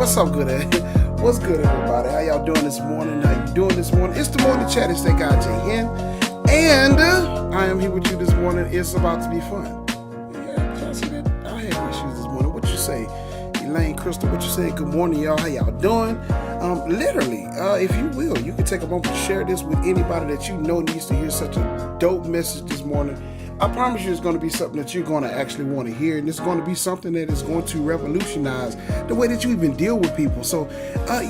What's up, good? What's good, everybody? How y'all doing this morning? How you doing this morning? It's the morning chat. It's that guy Jay Hen, and I am here with you this morning. It's about to be fun. Yeah, y'all see that? I had issues this morning. What you say, Elaine, Crystal? What you say? Good morning, y'all. How y'all doing? Literally, if you will, you can take a moment to share this with anybody that you know needs to hear such a dope message this morning. I promise you it's going to be something that you're going to actually want to hear, and it's going to be something that is going to revolutionize the way that you even deal with people. So,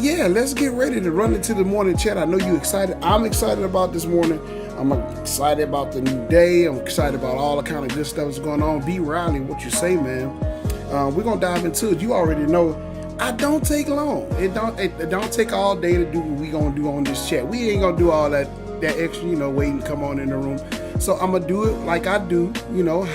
yeah, let's get ready to run into the morning chat. I know you're excited. I'm excited about this morning. I'm excited about the new day. I'm excited about all the kind of good stuff that's going on. B. Riley, what you say, man? We're going to dive into it. You already know I don't take long. It don't take all day to do what we going to do on this chat. We ain't going to do all that extra, waiting to come on in the room. So I'm going to do it like I do,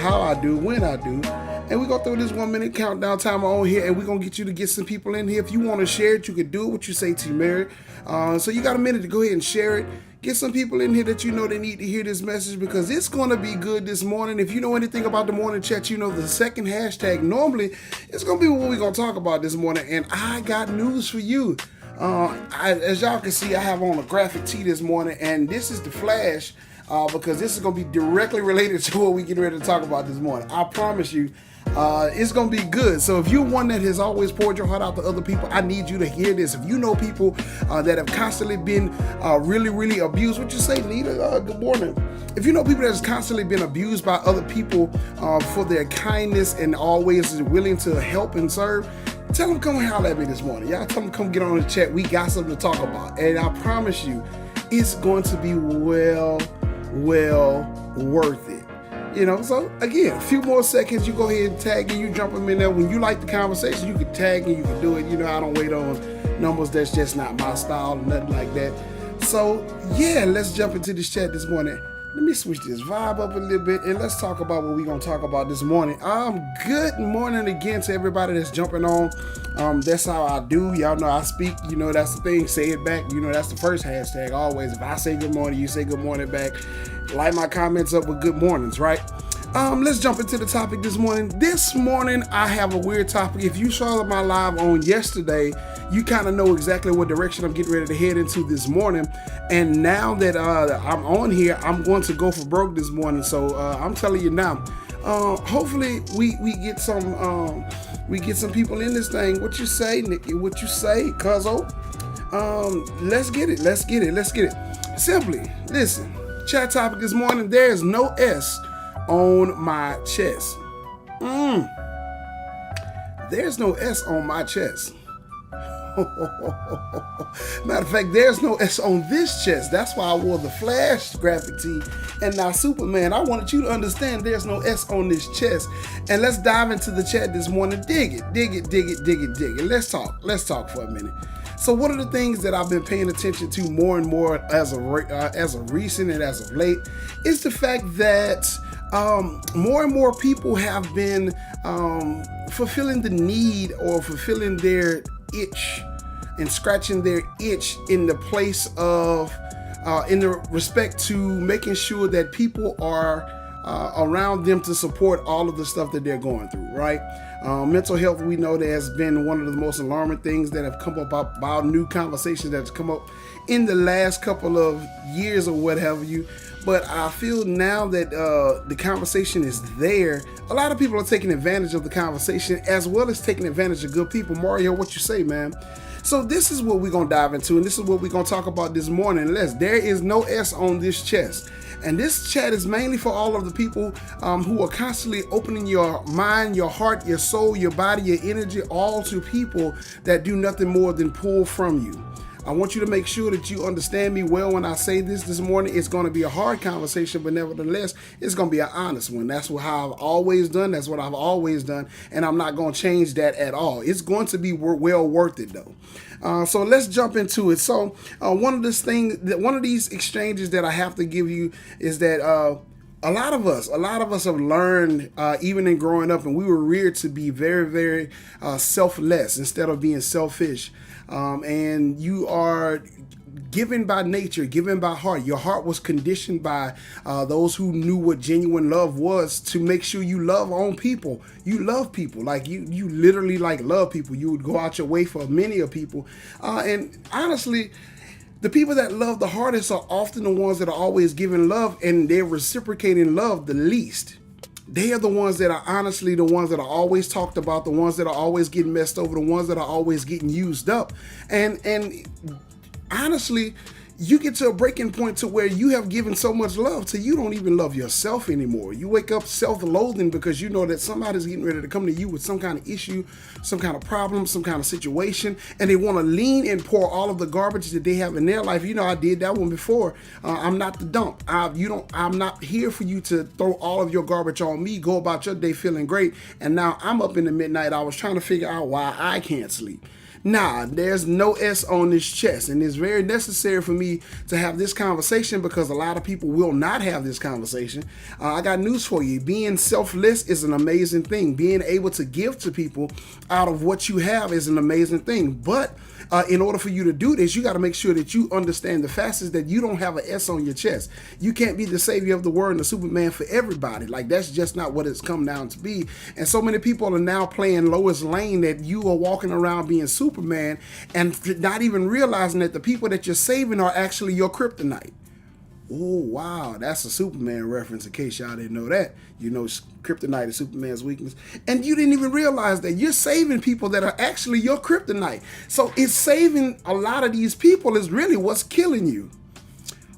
how I do, when I do. And we're going to throw this 1 minute countdown timer on here, and we're going to get you to get some people in here. If you want to share it, you can do it. What you say, T. Mary. So you got a minute to go ahead and share it. Get some people in here that you know they need to hear this message, because it's going to be good this morning. If you know anything about the morning chat, you know the second hashtag normally it's going to be what we're going to talk about this morning. And I got news for you. As y'all can see, I have on a graphic tee this morning, and this is the flash. Because this is going to be directly related to what we're getting ready to talk about this morning. I promise you, it's going to be good. So if you're one that has always poured your heart out to other people, I need you to hear this. If you know people that have constantly been really, really abused, what you say, Nita? Good morning. If you know people that has constantly been abused by other people for their kindness and always willing to help and serve, tell them come holler at me this morning. Y'all tell them come get on the chat. We got something to talk about. And I promise you, it's going to be well worth it. So again, a few more seconds, you go ahead and tag and you jump them in there. When you like the conversation, you can tag and you can do it. I don't wait on numbers. That's just not my style or nothing like that. So yeah, let's jump into this chat this morning. Let me switch this vibe up a little bit, and let's talk about what we're going to talk about this morning. Good morning again to everybody that's jumping on. That's how I do. Y'all know I speak. That's the thing. Say it back. That's the first hashtag always. If I say good morning, you say good morning back. Light my comments up with good mornings, right? Let's jump into the topic this morning. This morning, I have a weird topic. If you saw my live on yesterday, you kind of know exactly what direction I'm getting ready to head into this morning. And now that I'm on here, I'm going to go for broke this morning. So I'm telling you now, hopefully we get some people in this thing. What you say, Nikki? What you say, Cuzzo? Let's get it. Simply, listen. Chat topic this morning. There is no S on my chest. There's no S on my chest. Matter of fact, there's no S on this chest. That's why I wore the Flash graphic tee and not Superman. I wanted you to understand there's no S on this chest. And let's dive into the chat this morning. Dig it. Let's talk for a minute. So one of the things that I've been paying attention to more and more as of recent and as of late is the fact that more and more people have been fulfilling the need or fulfilling their itch and scratching their itch in the place of in the respect to making sure that people are around them to support all of the stuff that they're going through, right? Mental health, we know that has been one of the most alarming things that have come up about new conversations that's come up in the last couple of years or what have you. But I feel now that the conversation is there, a lot of people are taking advantage of the conversation as well as taking advantage of good people. Mario, what you say, man? So this is what we're going to dive into, and this is what we're going to talk about this morning. There is no S on this chest. And this chat is mainly for all of the people who are constantly opening your mind, your heart, your soul, your body, your energy, all to people that do nothing more than pull from you. I want you to make sure that you understand me well when I say this morning. It's going to be a hard conversation, but nevertheless, it's going to be an honest one. That's how I've always done. That's what I've always done, and I'm not going to change that at all. It's going to be well worth it, though. So let's jump into it. So one of these exchanges that I have to give you is that a lot of us have learned, even in growing up, and we were reared to be very, very selfless instead of being selfish. And you are given by nature, given by heart. Your heart was conditioned by those who knew what genuine love was to make sure you love on people. You love people, like you literally like love people. You would go out your way for many of people, and honestly, the people that love the hardest are often the ones that are always giving love, and they're reciprocating love the least. They are the ones that are honestly the ones that are always talked about, the ones that are always getting messed over, the ones that are always getting used up. And honestly, you get to a breaking point to where you have given so much love to you don't even love yourself anymore. You wake up self-loathing because you know that somebody's getting ready to come to you with some kind of issue, some kind of problem, some kind of situation, and they want to lean and pour all of the garbage that they have in their life. You know, I did that one before. I'm not the dump. I'm not here for you to throw all of your garbage on me. Go about your day feeling great, and now I'm up in the midnight hours trying to figure out why I can't sleep. Nah, there's no S on this chest, and it's very necessary for me to have this conversation because a lot of people will not have this conversation. I got news for you. Being selfless is an amazing thing. Being able to give to people out of what you have is an amazing thing. But in order for you to do this, you got to make sure that you understand the facets that you don't have an S on your chest. You can't be the savior of the world and the Superman for everybody. Like, that's just not what it's come down to be. And so many people are now playing Lois Lane that you are walking around being Superman and not even realizing that the people that you're saving are actually your kryptonite. Oh, wow, that's a Superman reference in case y'all didn't know that. You know, kryptonite is Superman's weakness. And you didn't even realize that you're saving people that are actually your kryptonite. So it's saving a lot of these people is really what's killing you.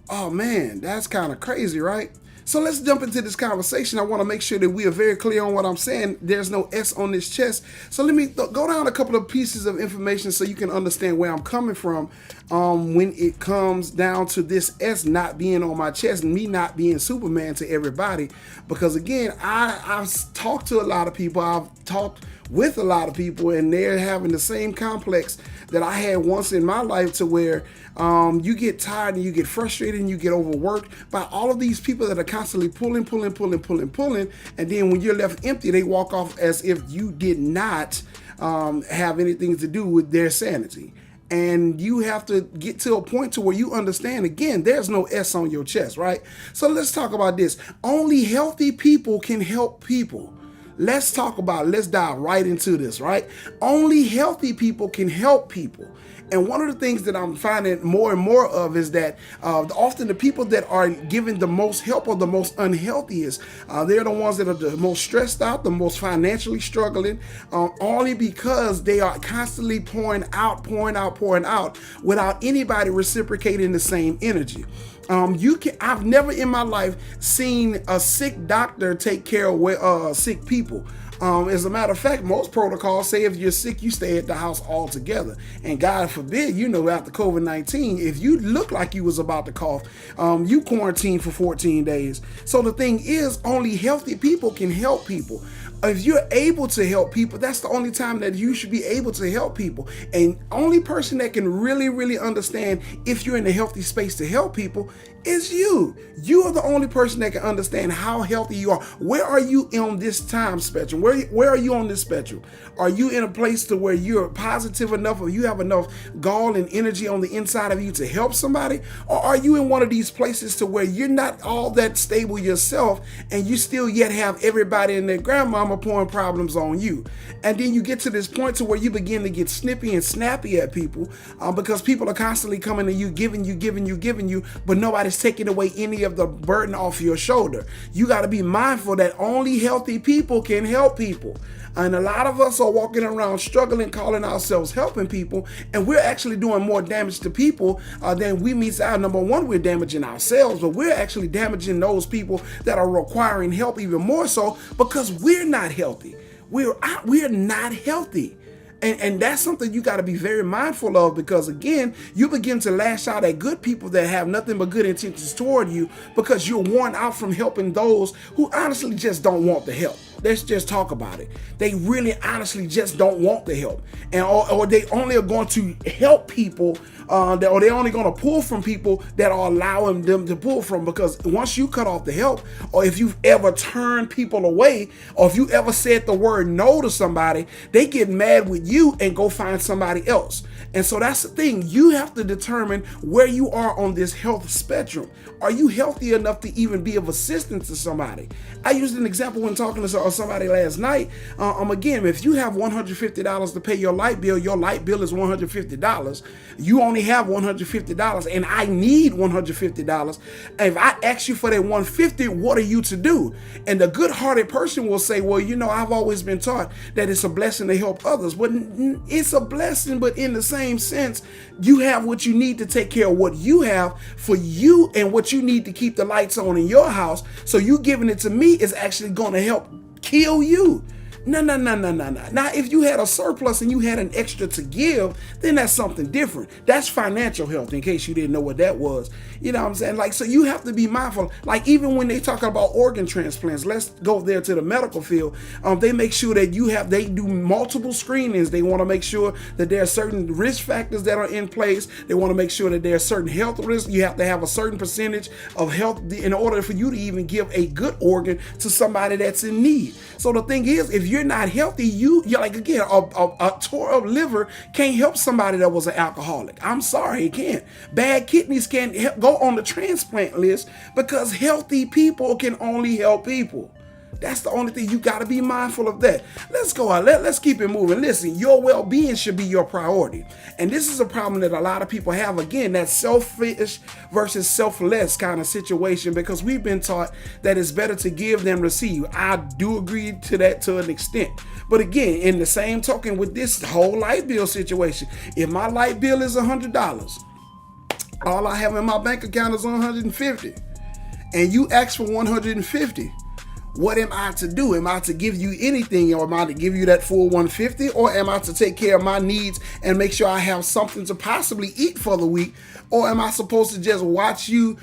Oh, man, that's kind of crazy, right? So let's jump into this conversation. I want to make sure that we are very clear on what I'm saying. There's no S on this chest. So let me go down a couple of pieces of information so you can understand where I'm coming from when it comes down to this S not being on my chest and me not being Superman to everybody. Because again, I've talked to a lot of people. I've talked with a lot of people, and they're having the same complex that I had once in my life, to where you get tired and you get frustrated and you get overworked by all of these people that are constantly pulling, and then when you're left empty, they walk off as if you did not have anything to do with their sanity. And you have to get to a point to where you understand, again, there's no S on your chest, right? So let's talk about this. Only healthy people can help people. Let's dive right into this, right? Only healthy people can help people. And one of the things that I'm finding more and more of is that often the people that are giving the most help are the most unhealthiest. They're the ones that are the most stressed out, the most financially struggling, only because they are constantly pouring out without anybody reciprocating the same energy. I've never in my life seen a sick doctor take care of sick people. As a matter of fact, most protocols say if you're sick, you stay at the house altogether. And God forbid, after COVID-19, if you look like you was about to cough, you quarantine for 14 days. So the thing is, only healthy people can help people. If you're able to help people, that's the only time that you should be able to help people. And only person that can really, really understand if you're in a healthy space to help people is you. You are the only person that can understand how healthy you are. Where are you on this time spectrum? Where are you on this spectrum? Are you in a place to where you're positive enough, or you have enough gall and energy on the inside of you to help somebody? Or are you in one of these places to where you're not all that stable yourself, and you still yet have everybody and their grandmama pouring problems on you? And then you get to this point to where you begin to get snippy and snappy at people because people are constantly coming to you, giving you, but nobody's taking away any of the burden off your shoulder. You got to be mindful that only healthy people can help people. And a lot of us are walking around struggling, calling ourselves helping people, and we're actually doing more damage to people than we mean out. Number one, we're damaging ourselves, but we're actually damaging those people that are requiring help even more so, because we're not healthy. We're not healthy. And that's something you got to be very mindful of, because again, you begin to lash out at good people that have nothing but good intentions toward you, because you're worn out from helping those who honestly just don't want the help. let's just talk about it. They really honestly just don't want the help, and or they only are going to help people, or they're only going to pull from people that are allowing them to pull from. Because once you cut off the help, or if you've ever turned people away, or if you ever said the word no to somebody, they get mad with you and go find somebody else. And so that's the thing. You have to determine where you are on this health spectrum. Are you healthy enough to even be of assistance to somebody? I used an example when talking to somebody last night. Again, if you have $150 to pay your light bill is $150. You only have $150, and I need $150. If I ask you for that $150, what are you to do? And the good-hearted person will say, well, I've always been taught that it's a blessing to help others. But it's a blessing, but in the same sense, you have what you need to take care of what you have for you and what you need to keep the lights on in your house. So you giving it to me is actually going to help kill you. No. Now, if you had a surplus and you had an extra to give, then that's something different. That's financial health, in case you didn't know what that was. You know what I'm saying? So you have to be mindful. Even when they talk about organ transplants, let's go there to the medical field. They make sure that they do multiple screenings. They want to make sure that there are certain risk factors that are in place. They want to make sure that there are certain health risks. You have to have a certain percentage of health in order for you to even give a good organ to somebody that's in need. So the thing is, if you're not healthy, you're like, again, a tore up liver can't help somebody that was an alcoholic. I'm sorry, it can't. Bad kidneys can't go on the transplant list, because healthy people can only help people. That's the only thing. You got to be mindful of that. Let's go on. Let's keep it moving. Listen, your well-being should be your priority. And this is a problem that a lot of people have. Again, that selfish versus selfless kind of situation, because we've been taught that it's better to give than receive. I do agree to that to an extent. But again, in the same token with this whole light bill situation, if my light bill is $100, all I have in my bank account is $150, and you ask for $150, what am I to do? Am I to give you anything, or am I to give you that full $150, or am I to take care of my needs and make sure I have something to possibly eat for the week? Or am I supposed to just watch you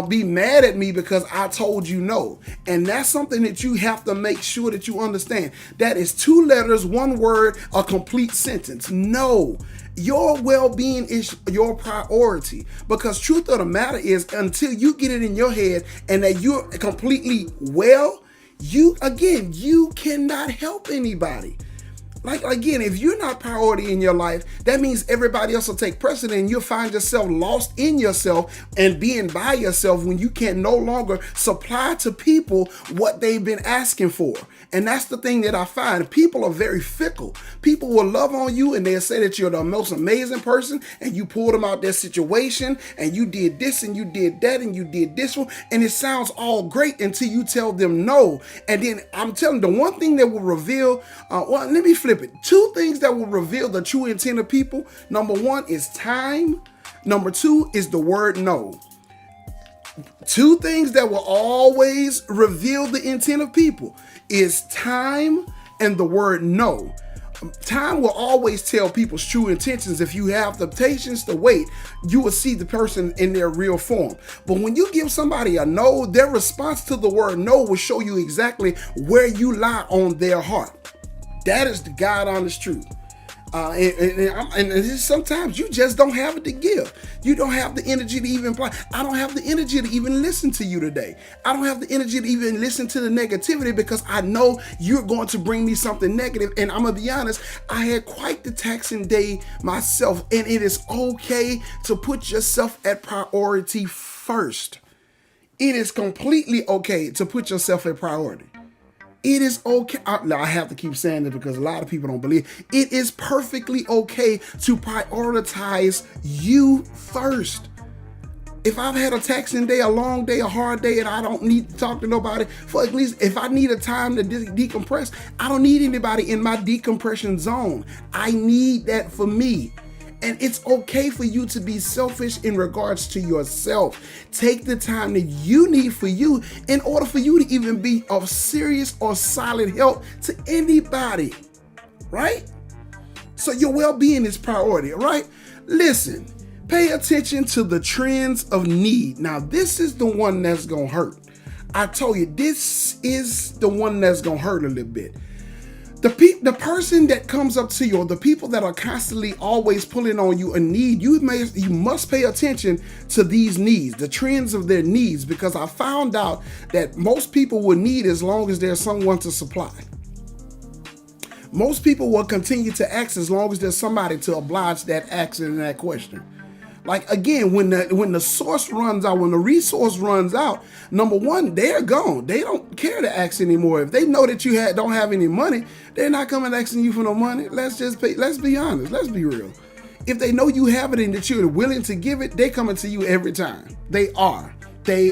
be mad at me because I told you no? And that's something that you have to make sure that you understand. That is 2 letters, 1 word, a complete sentence. No. Your well-being is your priority, because truth of the matter is, until you get it in your head and that you're completely well, you cannot help anybody. Again, if you're not priority in your life, that means everybody else will take precedent, and you'll find yourself lost in yourself and being by yourself when you can no longer supply to people what they've been asking for. And that's the thing that I find. People are very fickle. People will love on you and they'll say that you're the most amazing person, and you pulled them out their situation, and you did this and you did that and you did this one, and it sounds all great until you tell them no. And then I'm telling you, the one thing that will reveal, let me flip it. 2 things that will reveal the true intent of people. Number 1 is time. Number 2 is the word no. 2 things that will always reveal the intent of people is time and the word no. Time will always tell people's true intentions. If you have the patience to wait, you will see the person in their real form. But when you give somebody a no, their response to the word no will show you exactly where you lie on their heart. That is the God honest truth. And sometimes you just don't have it to give. You don't have the energy to even apply. I don't have the energy to even listen to you today. I don't have the energy to even listen to the negativity, because I know you're going to bring me something negative. And I'm going to be honest, I had quite the taxing day myself. And it is okay to put yourself at priority first. It is completely okay to put yourself at priority. It is okay. I have to keep saying it because a lot of people don't believe. It is perfectly okay to prioritize you first. If I've had a taxing day, a long day, a hard day, and I don't need to talk to nobody for at least, if I need a time to decompress, I don't need anybody in my decompression zone. I need that for me. And it's okay for you to be selfish in regards to yourself. Take the time that you need for you in order for you to even be of serious or solid help to anybody, right? So your well-being is priority, right? Listen, pay attention to the trends of need. Now, this is the one that's going to hurt. I told you, this is the one that's going to hurt a little bit. The person that comes up to you, or the people that are constantly always pulling on you a need, you must pay attention to these needs, the trends of their needs, because I found out that most people will need as long as there's someone to supply. Most people will continue to ask as long as there's somebody to oblige that action and that question. Like, again, when the source runs out, when the resource runs out, number one, they're gone. They don't care to ask anymore. If they know that you don't have any money, they're not coming asking you for no money. Let's be honest. Let's be real. If they know you have it and that you're willing to give it, they're coming to you every time. They are. They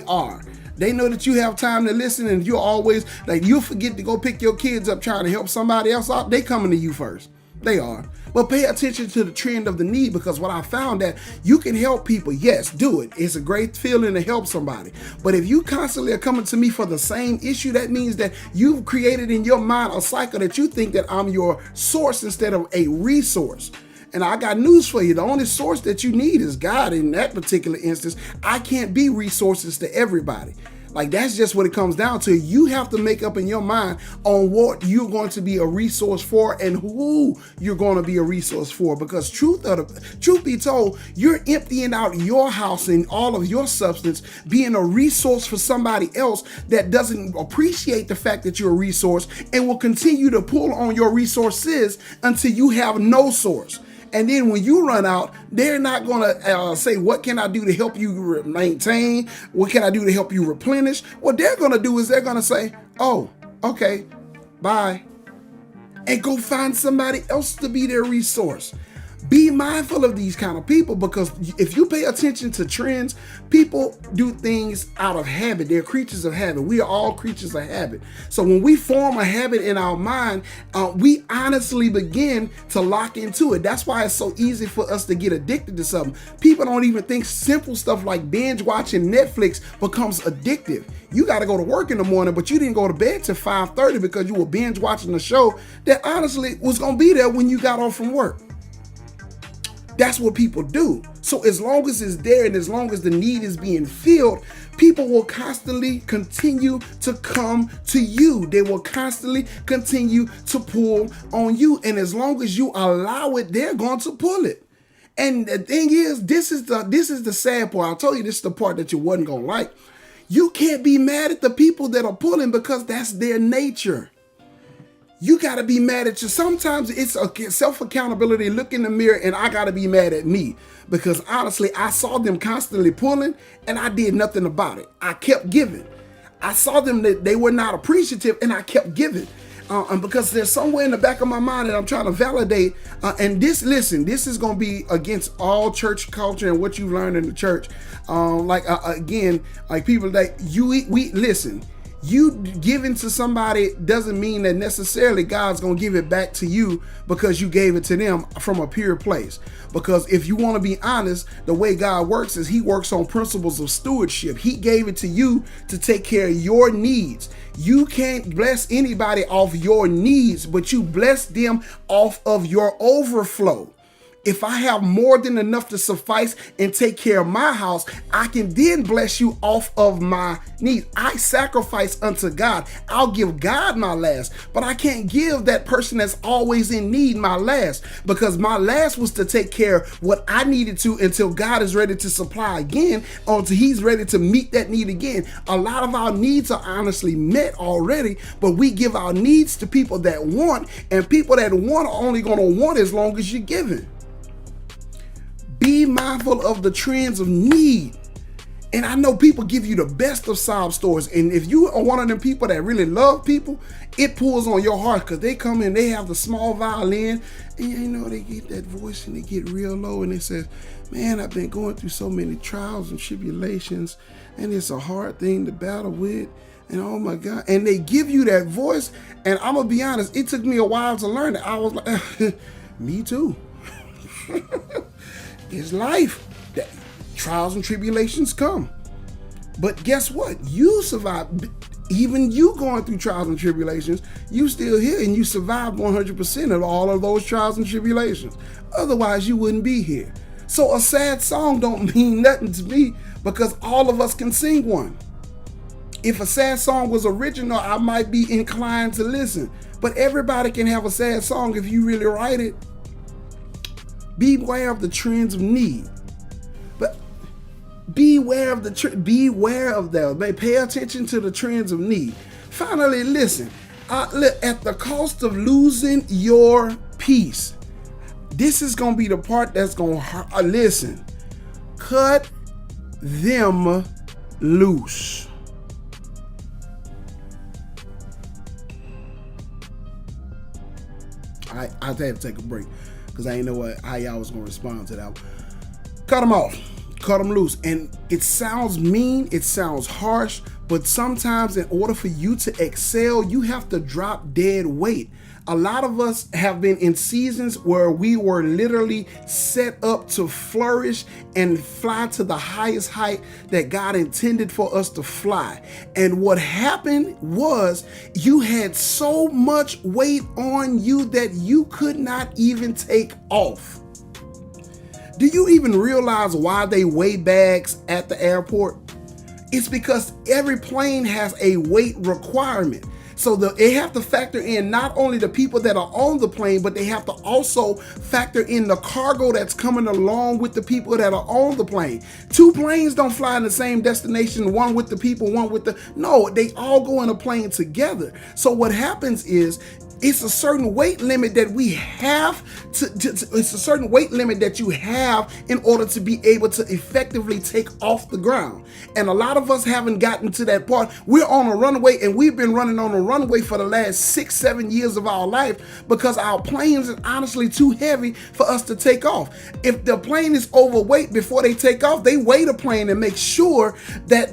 know that you have time to listen, and you're always, like, you forget to go pick your kids up trying to help somebody else out. They coming to you first. They are. But pay attention to the trend of the need, because what I found that you can help people. Yes, do it. It's a great feeling to help somebody. But if you constantly are coming to me for the same issue, that means that you've created in your mind a cycle that you think that I'm your source instead of a resource. And I got news for you. The only source that you need is God. In that particular instance, I can't be resources to everybody. Like, that's just what it comes down to. You have to make up in your mind on what you're going to be a resource for and who you're going to be a resource for. Because truth be told, you're emptying out your house and all of your substance, being a resource for somebody else that doesn't appreciate the fact that you're a resource and will continue to pull on your resources until you have no source. And then when you run out, they're not going to say, what can I do to help you maintain? What can I do to help you replenish? What they're going to do is they're going to say, oh, okay, bye. And go find somebody else to be their resource. Be mindful of these kind of people, because if you pay attention to trends, people do things out of habit. They're creatures of habit. We are all creatures of habit. So when we form a habit in our mind, we honestly begin to lock into it. That's why it's so easy for us to get addicted to something. People don't even think simple stuff like binge watching Netflix becomes addictive. You got to go to work in the morning, but you didn't go to bed till 5:30 because you were binge watching a show that honestly was going to be there when you got off from work. That's what people do. So as long as it's there and as long as the need is being filled, people will constantly continue to come to you. They will constantly continue to pull on you. And as long as you allow it, they're going to pull it. And the thing is, this is the sad part. I told you this is the part that you wasn't going to like. You can't be mad at the people that are pulling, because that's their nature. You got to be mad at you. Sometimes it's a self-accountability. Look in the mirror, and I got to be mad at me, because honestly, I saw them constantly pulling and I did nothing about it. I kept giving. I saw them that they were not appreciative, and I kept giving. And because there's somewhere in the back of my mind that I'm trying to validate. And this is going to be against all church culture and what you learned in the church. Again, like people that we listen. You giving to somebody doesn't mean that necessarily God's going to give it back to you because you gave it to them from a pure place. Because if you want to be honest, the way God works is he works on principles of stewardship. He gave it to you to take care of your needs. You can't bless anybody off your needs, but you bless them off of your overflow. If I have more than enough to suffice and take care of my house, I can then bless you off of my needs. I sacrifice unto God. I'll give God my last, but I can't give that person that's always in need my last, because my last was to take care of what I needed to until God is ready to supply again, or until he's ready to meet that need again. A lot of our needs are honestly met already, but we give our needs to people that want, and people that want are only going to want as long as you're giving. Be mindful of the trends of need. And I know people give you the best of sob stories. And if you are one of them people that really love people, it pulls on your heart, because they come in, they have the small violin, and you know, they get that voice and they get real low and they say, man, I've been going through so many trials and tribulations, and it's a hard thing to battle with. And oh my God. And they give you that voice. And I'm going to be honest, it took me a while to learn it. I was like, me too. It's life. That trials and tribulations come. But guess what? You survived. Even you going through trials and tribulations, you still here, and you survived 100% of all of those trials and tribulations. Otherwise, you wouldn't be here. So a sad song don't mean nothing to me, because all of us can sing one. If a sad song was original, I might be inclined to listen. But everybody can have a sad song if you really write it. Beware of the trends of need. But beware of that. Pay attention to the trends of need. Finally, listen. At the cost of losing your peace. This is going to be the part that's going to listen. Cut them loose. I had to take a break because I didn't know how y'all was going to respond to that. Cut them off. Cut them loose. And it sounds mean. It sounds harsh. But sometimes in order for you to excel, you have to drop dead weight. A lot of us have been in seasons where we were literally set up to flourish and fly to the highest height that God intended for us to fly. And what happened was you had so much weight on you that you could not even take off. Do you even realize why they weigh bags at the airport? It's because every plane has a weight requirement. So they have to factor in not only the people that are on the plane, but they have to also factor in the cargo that's coming along with the people that are on the plane. Two planes don't fly in the same destination, one with the people, one with the... No, they all go in a plane together. So what happens is, it's a certain weight limit that we have it's a certain weight limit that you have in order to be able to effectively take off the ground. And a lot of us haven't gotten to that part. We're on a runway, and we've been running on a runway for the last 6-7 years of our life because our planes are honestly too heavy for us to take off. If the plane is overweight before they take off, they weigh the plane and make sure that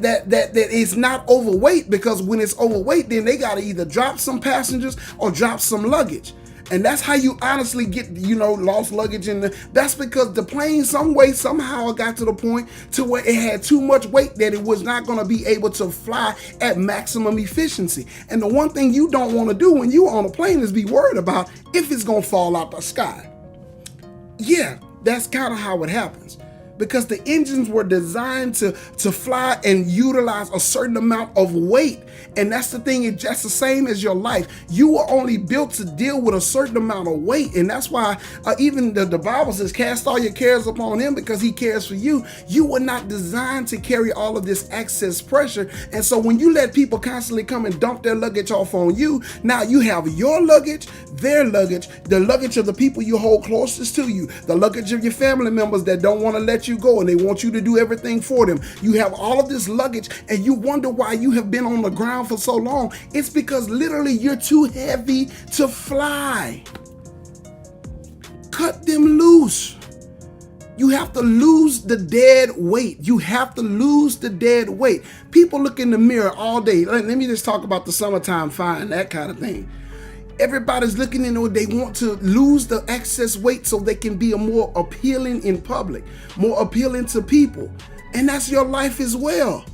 it's not overweight, because when it's overweight, then they got to either drop some passengers or drop some luggage. And that's how you honestly get, lost luggage that's because the plane somehow got to the point to where it had too much weight that it was not going to be able to fly at maximum efficiency. And the one thing you don't want to do when you're on a plane is be worried about if it's going to fall out the sky. Yeah, that's kind of how it happens. Because the engines were designed to fly and utilize a certain amount of weight. And that's the thing, it's just the same as your life. You were only built to deal with a certain amount of weight. And that's why even the Bible says, cast all your cares upon him because he cares for you. You were not designed to carry all of this excess pressure. And so when you let people constantly come and dump their luggage off on you, now you have your luggage, their luggage, the luggage of the people you hold closest to you, the luggage of your family members that don't want to let you go and they want you to do everything for them. You have all of this luggage and you wonder why you have been on the ground for so long. It's because literally you're too heavy to fly. Cut them loose. You have to lose the dead weight. You have to lose the dead weight. People look in the mirror all day. Let me just talk about the summertime fine, that kind of thing. Everybody's looking in, they want to lose the excess weight so they can be more appealing in public, more appealing to people. And that's your life as well.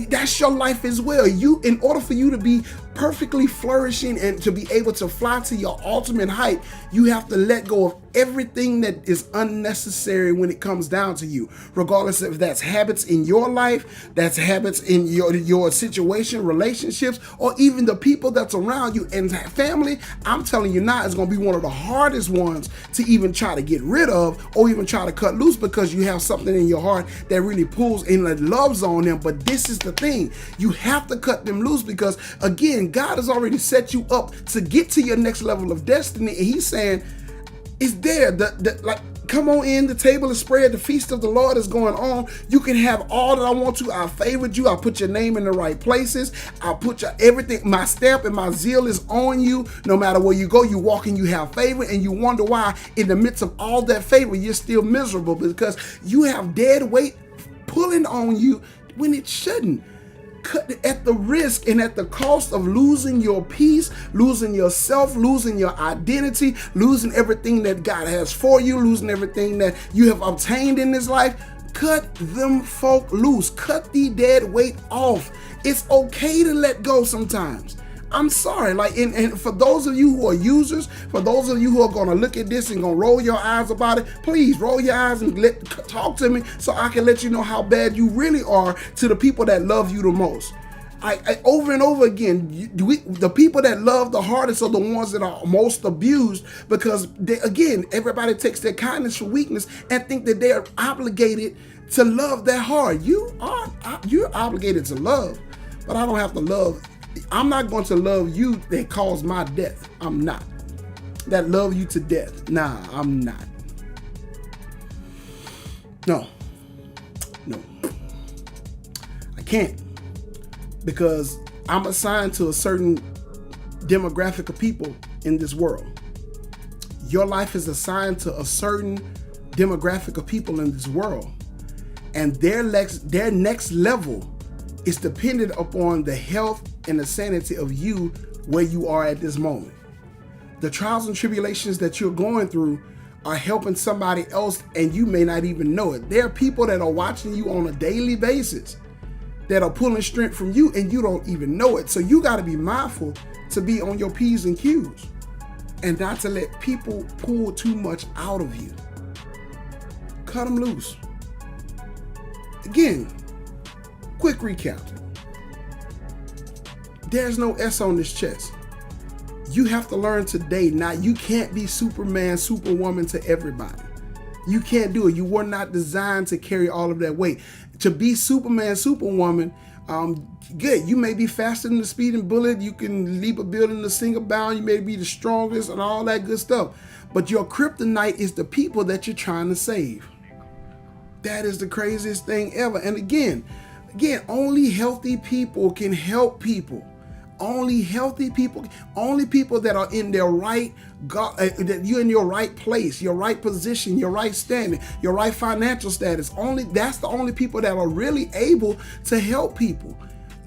That's your life as well. In order for you to be perfectly flourishing and to be able to fly to your ultimate height, you have to let go of everything that is unnecessary when it comes down to you, regardless if that's habits in your life, that's habits in your situation, relationships, or even the people that's around you. And family, I'm telling you now, it's going to be one of the hardest ones to even try to get rid of or even try to cut loose, because you have something in your heart that really pulls and that loves on them. But this is the thing, you have to cut them loose, because again, God has already set you up to get to your next level of destiny. And he's saying, it's there. Come on in, the table is spread, the feast of the Lord is going on. You can have all that I want to. I favored you. I put your name in the right places. I put everything, my stamp and my zeal is on you. No matter where you go, you walk and you have favor, and you wonder why in the midst of all that favor, you're still miserable, because you have dead weight pulling on you when it shouldn't. At the risk and at the cost of losing your peace, losing yourself, losing your identity, losing everything that God has for you, losing everything that you have obtained in this life. Cut them folk loose. Cut the dead weight off. It's okay to let go sometimes. I'm sorry, and for those of you who are users, for those of you who are going to look at this and going to roll your eyes about it, please roll your eyes and talk to me so I can let you know how bad you really are to the people that love you the most. I over and over again, the people that love the hardest are the ones that are most abused, because again, everybody takes their kindness for weakness and think that they are obligated to love that hard. You're obligated to love, but I don't have to love. I'm not going to love you that caused my death. I'm not. That love you to death. Nah, I'm not. No. I can't. Because I'm assigned to a certain demographic of people in this world. Your life is assigned to a certain demographic of people in this world. And their next level is dependent upon the health and the sanity of you where you are at this moment. The trials and tribulations that you're going through are helping somebody else, and you may not even know it. There are people that are watching you on a daily basis that are pulling strength from you, and you don't even know it. So you got to be mindful to be on your P's and Q's and not to let people pull too much out of you. Cut them loose. Again, quick recap. There's no S on this chest. You have to learn today. Now, you can't be Superman, Superwoman to everybody. You can't do it. You were not designed to carry all of that weight. To be Superman, Superwoman, good. You may be faster than the speeding bullet. You can leap a building to single bound. You may be the strongest and all that good stuff. But your kryptonite is the people that you're trying to save. That is the craziest thing ever. And again, only healthy people can help people. Only healthy people, only people that are in their right, that you're in your right place, your right position, your right standing, your right financial status. That's the only people that are really able to help people.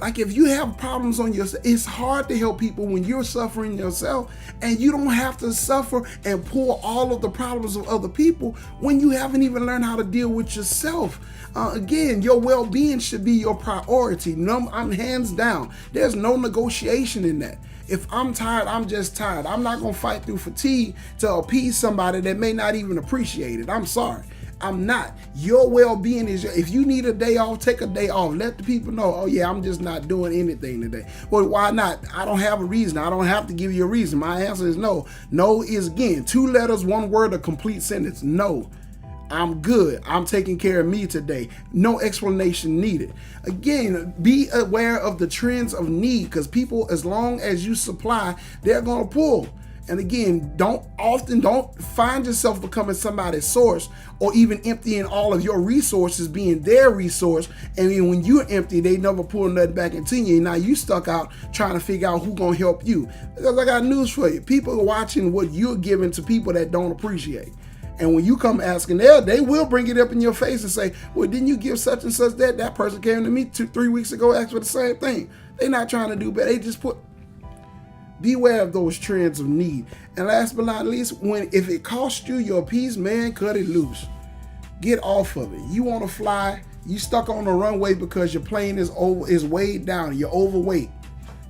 Like if you have problems on yourself, it's hard to help people when you're suffering yourself, and you don't have to suffer and pull all of the problems of other people when you haven't even learned how to deal with yourself. Again, your well-being should be your priority. I'm hands down. There's no negotiation in that. If I'm tired, I'm just tired. I'm not going to fight through fatigue to appease somebody that may not even appreciate it. I'm sorry. I'm not. Your well-being is if you need a day off, take a day off. Let the people know, oh yeah, I'm just not doing anything today. Well, why not? I don't have a reason. I don't have to give you a reason. My answer is no. No is, again, 2 letters, 1 word, a complete sentence. No. I'm good. I'm taking care of me today. No explanation needed. Again, be aware of the trends of need, because people, as long as you supply, they're going to pull. And again, don't find yourself becoming somebody's source, or even emptying all of your resources being their resource. And then when you're empty, they never pull nothing back into you. And now you stuck out trying to figure out who's going to help you. Because I got news for you. People are watching what you're giving to people that don't appreciate. And when you come asking, they will bring it up in your face and say, well, didn't you give such and such that? That person came to me 2-3 weeks ago, asked for the same thing. They're not trying to do better. They just beware of those trends of need. And last but not least, if it costs you your peace, man, cut it loose. Get off of it. You want to fly, you stuck on the runway because your plane is weighed down. You're overweight.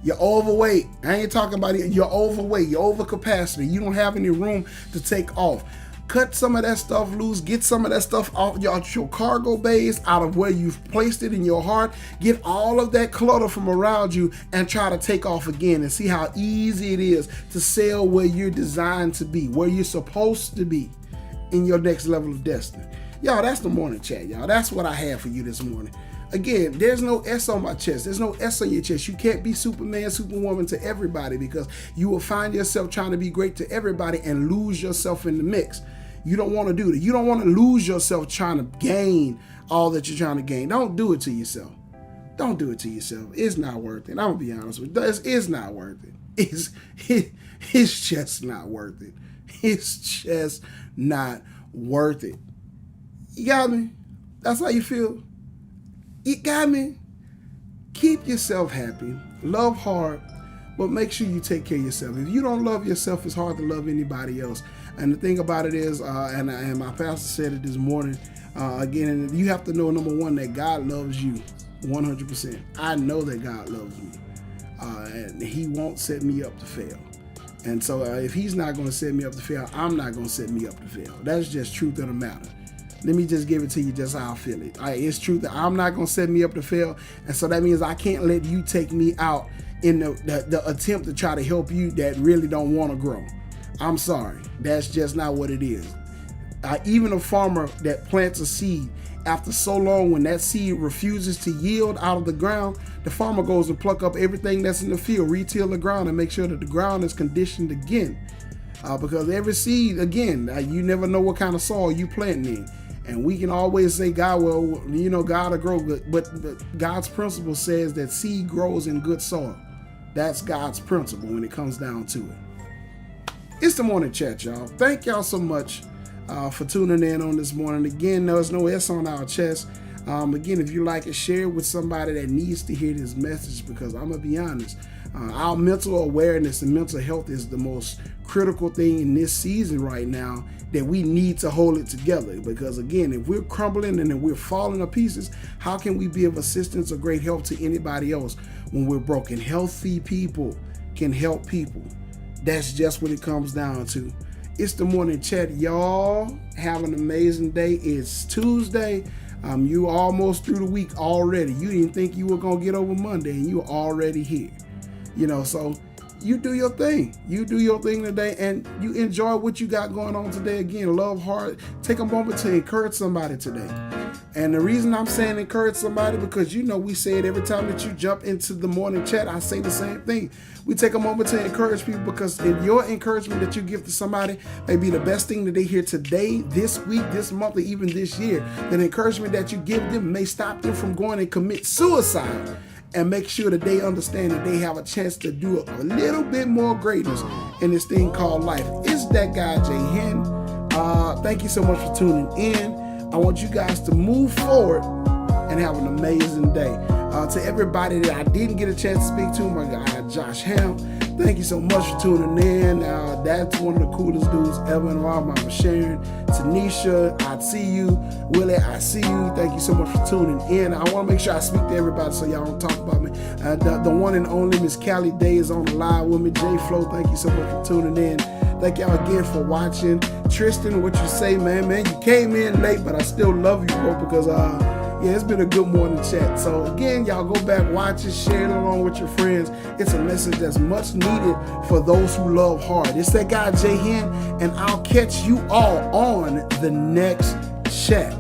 You're overweight. I ain't talking about it. You're overweight. You're over capacity. You don't have any room to take off. Cut some of that stuff loose. Get some of that stuff off your cargo bays, out of where you've placed it in your heart. Get all of that clutter from around you and try to take off again, and see how easy it is to sail where you're designed to be, where you're supposed to be in your next level of destiny. Y'all, that's the morning chat, y'all. That's what I have for you this morning. Again, there's no S on my chest. There's no S on your chest. You can't be Superman, Superwoman to everybody, because you will find yourself trying to be great to everybody and lose yourself in the mix. You don't want to do that. You don't want to lose yourself trying to gain all that you're trying to gain. Don't do it to yourself. Don't do it to yourself. It's not worth it. I'm going to be honest with you. It's not worth it. It's just not worth it. It's just not worth it. You got me? That's how you feel? You got me? Keep yourself happy. Love hard. But make sure you take care of yourself. If you don't love yourself, it's hard to love anybody else. And the thing about it is, and my pastor said it this morning, again, you have to know, number one, that God loves you 100%. I know that God loves me. And he won't set me up to fail. And so if he's not going to set me up to fail, I'm not going to set me up to fail. That's just truth of the matter. Let me just give it to you just how I feel it. It's true that I'm not going to set me up to fail. And so that means I can't let you take me out in the attempt to try to help you that really don't want to grow. I'm sorry. That's just not what it is. Even a farmer that plants a seed, after so long, when that seed refuses to yield out of the ground, the farmer goes and pluck up everything that's in the field, retill the ground, and make sure that the ground is conditioned again. Because every seed, again, you never know what kind of soil you planting in. And we can always say, God, well, God will grow good. But God's principle says that seed grows in good soil. That's God's principle when it comes down to it. It's the morning chat, y'all. Thank y'all so much for tuning in on this morning. Again, there's no S on our chest. Again, if you like it, share it with somebody that needs to hear this message, because I'm going to be honest, our mental awareness and mental health is the most critical thing in this season right now, that we need to hold it together. Because again, if we're crumbling and if we're falling to pieces, how can we be of assistance or great help to anybody else when we're broken? Healthy people can help people. That's just what it comes down to. It's the morning chat, y'all. Have an amazing day. It's Tuesday. You almost through the week already. You didn't think you were gonna get over Monday, and you're already here. So you do your thing. You do your thing today, and you enjoy what you got going on today. Again, love hard. Take a moment to encourage somebody today. And the reason I'm saying encourage somebody, because we say it every time that you jump into the morning chat. I say the same thing. We take a moment to encourage people, because in your encouragement that you give to somebody may be the best thing that they hear today, this week, this month, or even this year. That encouragement that you give them may stop them from going and commit suicide, and make sure that they understand that they have a chance to do a little bit more greatness in this thing called life. It's that guy, Jay Hen. Thank you so much for tuning in. I want you guys to move forward and have an amazing day. To everybody that I didn't get a chance to speak to, my guy, Josh Ham, thank you so much for tuning in. That's one of the coolest dudes ever involved. Mama Sharon, Tanisha, I see you. Willie, I see you. Thank you so much for tuning in. I want to make sure I speak to everybody so y'all don't talk about me. The one and only Miss Callie Day is on the live with me. J Flow, thank you so much for tuning in. Thank y'all again for watching. Tristan, what you say, man, you came in late, but I still love you, bro, because it's been a good morning chat. So again, y'all go back, watch it, share it along with your friends. It's a message that's much needed for those who love hard. It's that guy, Jay Hen, and I'll catch you all on the next chat.